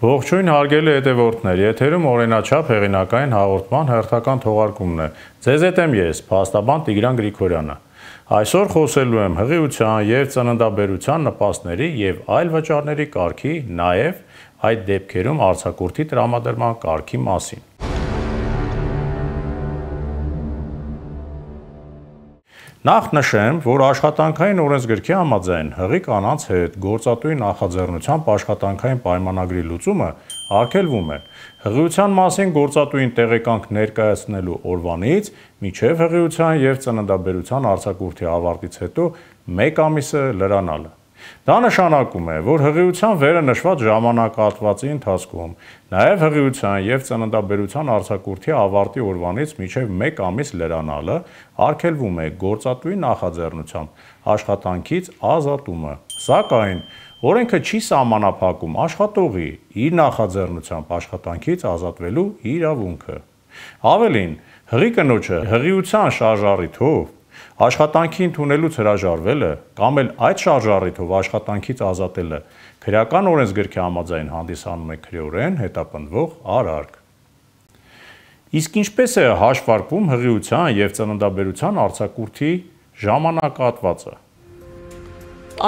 Ողջույն հարգելի հետևորդներ, եթերում օրենաչափ հեղինակային հաղորդման հերթական թողարկումն է։ Ձեզ հետ եմ ես, փաստաբան Տիգրան Գրիգորյանը։ Այսօր խոսելու եմ հղիության և ծննդաբերության նպաստների և այլ վճարների կարգի, նաև այդ դեպքերում արձակուրդի տրամադրման կարգի մասին։ Նախ նշեմ, որ աշխատանքային օրենսգրքի համաձայն հղի կանանց հետ գործատուի նախաձեռնությամբ աշխատանքային պայմանագրի լուծումը արգելվում է հղիության մասին գործատուին տեղեկանք ներկայացնելու օրվանից մինչև հղիության և ծննդաբերության արձակուրդի ավարտից հետո 1 ամիսը լրանալը։ Դա նշանակում է, որ հղիության վերը նշված ժամանակահատվածի ընթացքում, նաև հղիության և ծննդաբերության արձակուրդի ավարտի օրվանից մինչև 1 ամիս լրանալը արգելվում է գործատուի նախաձեռնությամբ աշխատանքից ազատումը, սակայն օրենքը չի սահմանափակում աշխատողի իր նախաձեռնությամբ աշխատանքից ազատվելու իրավունքը։ Ավելին, հղի կնոջը հղիության շարժառիթով աշխատանքի ընդունելուց հրաժարվելը կամ էլ այդ շարժառիթով աշխատանքից ազատելը քրեական օրենսգրքի համաձայն հանդիսանում է քրեորեն հետապնդվող արարք։ Իսկ ինչպես է հաշվարկվում հղիության և ծննդաբերության արձակուրդի ժամանակահատվածը։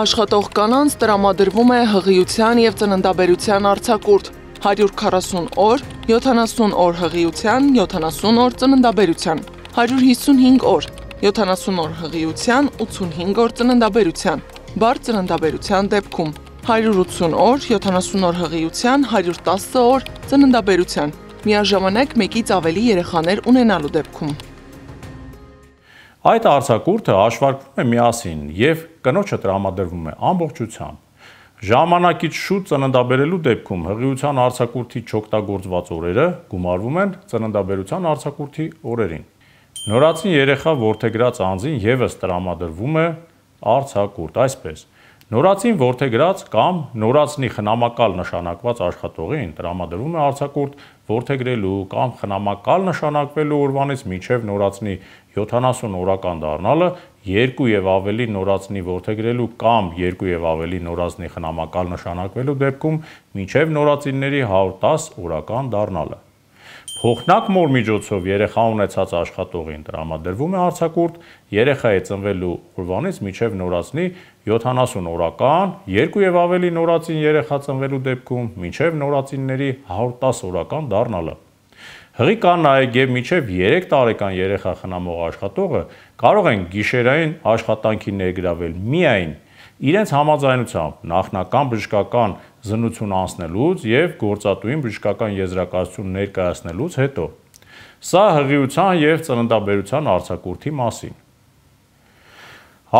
Աշխատող կանանց տրամադրվում է հղիության և ծննդաբերության արձակուրդ 140 օր, 70 օր հղիության, 70 օր ծննդաբերության, 155 օր, 70 օր հղիության, 85 օր ծննդաբերության, բարդ ծննդաբերության դեպքում 180 օր, 70 օր հղիության, 110 օր ծննդաբերության, միաժամանակ մեկից ավելի երեխաներ ունենալու դեպքում։ Այդ արձակուրդը հաշվարկվում է միասին և կնոջը տրամադրվում է ամբողջությամբ։ Ժամանակից շուտ ծննդաբերելու դեպքում հղիության արձակուրդի չօգտագործված օրերը գումարվում են ծննդաբերության արձակուրդի օրերին։ Նորածին երեխա որդեգրած անձին ևս տրամադրվում է արձակուրդ, այսպես. Նորածին որդեգրած կամ նորածնի խնամակալ նշանակված աշխատողին տրամադրվում է արձակուրդ որդեգրելու կամ խնամակալ նշանակվելու օրվանից մինչև նորածնի 70 օրական դառնալը, 2 և ավելի նորածնի որդեգրելու կամ 2 և ավելի նորածնի խնամակալ նշանակվելու դեպքում մինչև նորածինների 110 օրական դառնալը։ Փոխնակ մոր միջոցով երեխա ունեցած աշխատողին տրամադրվում է արձակուրդ երեխայի ծնվելու օրվանից մինչև նորածնի 70 օրական, 2 և ավելի նորածին երեխա ծնվելու դեպքում մինչև նորածինների 110 օրական դառնալը։ Հղի կանայք և մինչև 3 տարեկան երեխա խնամող աշխատողը կարող են գիշերային աշխատանքի ներգրավել միայն իրենց համաձայնությամբ նախնական բժշկական զննություն անցնելուց և գործատուին բժշկական եզրակացություն ներկայացնելուց հետո։ Սա հղիության և ծննդաբերության արձակուրդի մասին։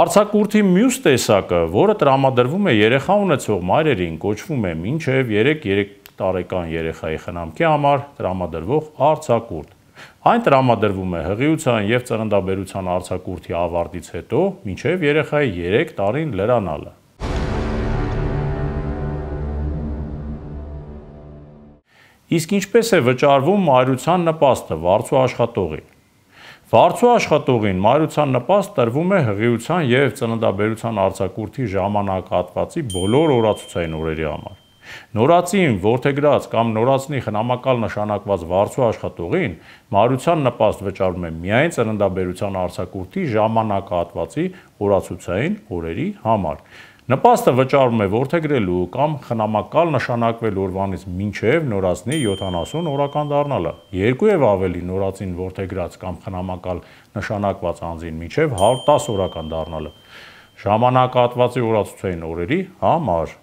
Արձակուրդի մյուս տեսակը, որը տրամադրվում է երեխա ունեցող մայրերին, կոչվում է մինչև 3 տարեկան երեխայի խնամքի համար տրամադրվող արձակուրդ։ Այն տրամադրվում է հղիության և ծննդաբերության արձակուրդի ավարտից հետո մինչև երեխայի 3 տարին լրանալը։ Իսկ ինչպես է վճարվում մայրության նպաստը վարձու աշխատողին։ Վարձու աշխատողին մայրության նպաստ տրվում է հղիության և ծննդաբերության արձակուրդի ժամանակահատվածի բոլոր օրացուցային օրերի համար։ Նորածին որդեգրած կամ նորածնի խնամակալ նշանակված վարձու աշխատողին մայրության նպաստ վճարվում է միայն ծննդաբերության արձակուրդի ժամանակահատվածի օրացուցային օրերի համար։ Նպաստը վճարվում է որդեգրելու կամ խնամակալ նշանակվելու օրվանից մինչև նորածնի 70 օրական դառնալը, 2 և ավելի նորածին որդեգրած կամ խնամակալ նշանակված անձին մինչև 110 օրական դառնալը ժամանակահատվածի օրացուցային օրերի համար։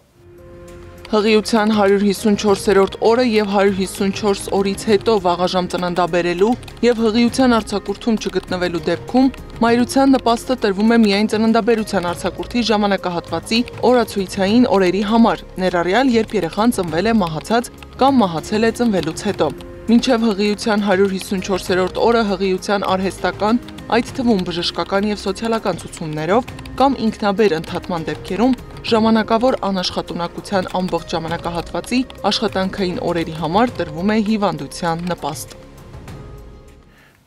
Հղիության 154-րդ օրը և 154 օրից հետո վաղաժամ ծննդաբերելու և հղիության արձակուրդում չգտնվելու դեպքում մայրության նպաստը տրվում է միայն ծննդաբերության արձակուրդի ժամանակահատվածի օրացույցային օրերի համար, ներառյալ երբ երեխան ծնվել է մահացած կամ մահացել է ծնվելուց հետո։ Մինչև հղիության 154-րդ օրը հղիության արհեստական, այդ թվում բժշկական և սոցիալական ցուցումներով կամ ինքնաբեր ընդհատման դեպքերում ժամանակավոր անաշխատունակության ամբողջ ժամանակահատվածի աշխատանքային օրերի համար տրվում է հիվանդության նպաստ։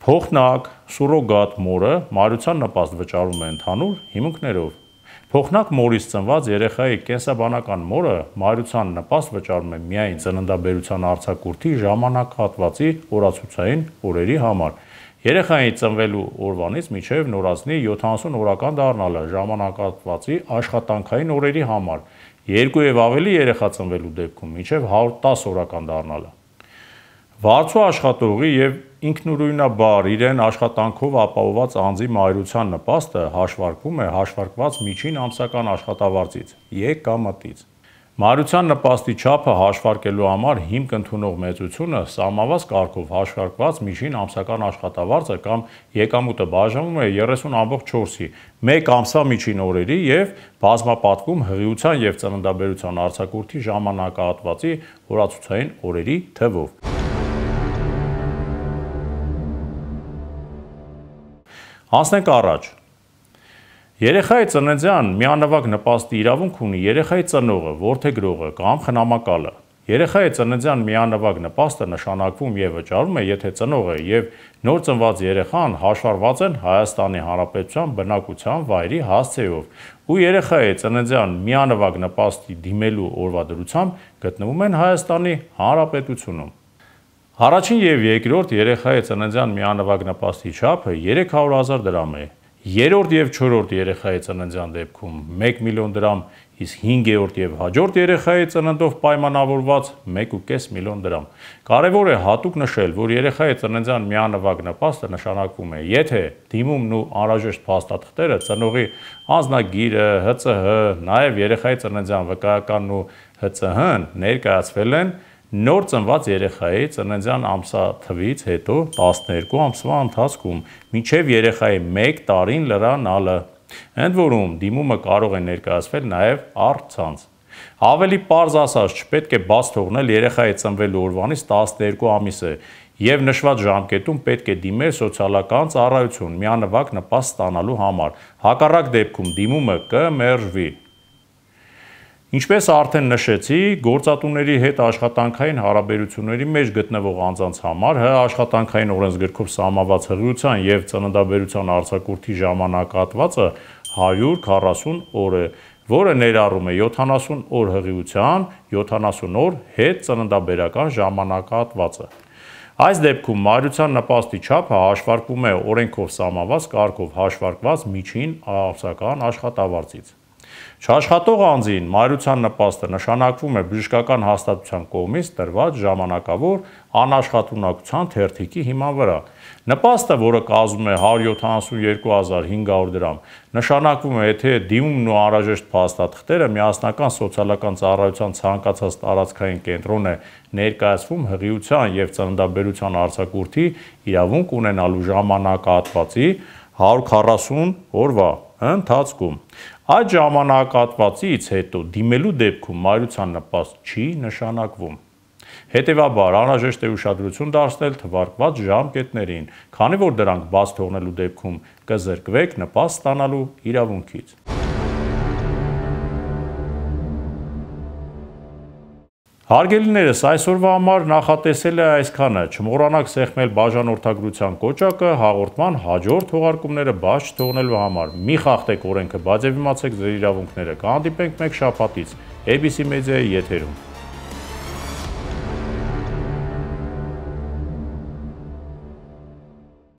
Փոխնակ, սուրոգատ մորը մայրության նպաստ վճարում է ընդհանուր հիմունքներով։ Փոխնակ մորից ծնված երեխայի կենսաբանական մորը մայրության նպաստ վճարում է միայն ծննդաբերության արձակուրդի ժամանակահատվածի օրացուցային օրերի համար։ Երեխայի ծնվելու օրվանից մինչև նորածնի 70 օրական դառնալը ժամանակահատվածի աշխատանքային օրերի համար, 2 եւ ավելի երեխա ծնվելու դեպքում մինչև 110 օրական դառնալը։ Վարձու աշխատողի եւ ինքնուրույնաբար իրեն աշխատանքով ապահովված անձի մայրության նպաստը հաշվարկվում է հաշվարկված միջին ամսական աշխատավարձից եկամտից։ Մայրության նպաստի չափը հաշվարկելու համար հիմք ընդունող մեծությունը սահմանված կարգով հաշվարկված միջին ամսական աշխատավարձը կամ եկամուտը բաժանվում է 30/4-ի 1 ամսվա միջին օրերի եւ բազմապատկվում հղիության եւ ծննդաբերության արձակուրդի ժամանակահատվածի օրացուցային օրերի թվով։ Անցնենք առաջ։ Երեխայի ծննդյան միանվագ նպաստի իրավունք ունի երեխայի ծնողը, որդեգրողը կամ խնամակալը։ Երեխայի ծննդյան միանվագ նպաստը նշանակվում եւ վճարվում է, եթե ծնողը եւ նոր ծնված երեխան հաշվառված են Հայաստանի Հանրապետության բնակության վայրի հասցեով ու երեխայի ծննդյան միանվագ նպաստի դիմելու օրվա դրությամբ գտնվում են Հայաստանի Հանրապետությունում։ Առաջին եւ երկրորդ երեխայի ծննդյան միանվագ նպաստի չափը 300,000 դրամ է, երրորդ եւ չորրորդ երեխայի ծննդյան դեպքում 1 միլիոն դրամ, իսկ 5-րդ եւ հաջորդ երեխայի ծննդով պայմանավորված 1.5 միլիոն դրամ։ Կարևոր է հատուկ նշել, որ երեխայի ծննդյան միանվագ նպաստը նշանակվում է, եթե դիմումն ու անհրաժեշտ փաստաթղթերը ծնողի անձնագիրը, ՀՑՀ, նաեւ երեխայի ծննդյան վկայականն ու ՀՑՀ-ն ներկայացվել են նոր ծնված երեխայի ծննդյան ամսաթվից հետո 12 ամսվա ընթացքում մինչև երեխայի 1 տարին լրանալը։ Ընդ որում դիմումը կարող է ներկայացվել նաև առցանց։ Ավելի պարզ ասած, չպետք է բաց թողնել երեխայի ծնվելու օրվանից 12 ամիսը եւ նշված ժամկետում պետք է դիմել սոցիալական ծառայություն միանվագ նպաստ ստանալու համար։ Հակառակ դեպքում դիմումը կմերժվի։ Ինչպես արդեն նշեցի, գործատուների հետ աշխատանքային հարաբերությունների մեջ գտնվող անձանց համար աշխատանքային օրենսգրքով սահմանված հղիության եւ ծննդաբերության արձակուրդի ժամանակահատվածը 140 օր է, որը ներառում է 70 օր հղիության, 70 օր հետ ծննդաբերական ժամանակահատվածը։ Այս դեպքում մայրության նպաստի չափը հաշվարկվում է օրենքով սահմանված կարգով հաշվարկված միջին ամսական աշխատավարձից։ Չաշխատող անձին մայրության նպաստը նշանակվում է բժշկական հաստատության կողմից տրված ժամանակավոր անաշխատունակության թերթիկի հիման վրա։ Նպաստը, որը կազմում է 172,500 դրամ, նշանակվում է, եթե դիմումն ու անհրաժեշտ փաստաթղթերը միասնական սոցիալական ծառայության ցանկացած տարածքային կենտրոն է ներկայացվում հղիության եւ ծննդաբերության արձակուրդի իրավունք ունենալու ժամանակահատվածի 140 օրվա ընթացքում։ Այդ ժամանակահատվածից հետո դիմելու դեպքում մայրության նպաստ չի նշանակվում։ Հետևաբար անհրաժեշտ է ուշադրություն դարձնել թվարկված ժամկետներին, քանի որ դրանք բաց թողնելու դեպքում կզրկվեք նպաստ ստանալու իրավունքից։ Հարգելիներս, այսօրվա համար նախատեսել է այսքանը, չմոռանաք սեղմել բաժանորդագրության կոճակը հաղորդման հաջորդ թողարկումները բաց չթողնելու համար։ Մի խախտեք օրենքը, բայց եւ իմացեք ձեր իրավունքները։ Կհանդիպենք մեկ շաբաթից ABC Media-ի եթերում։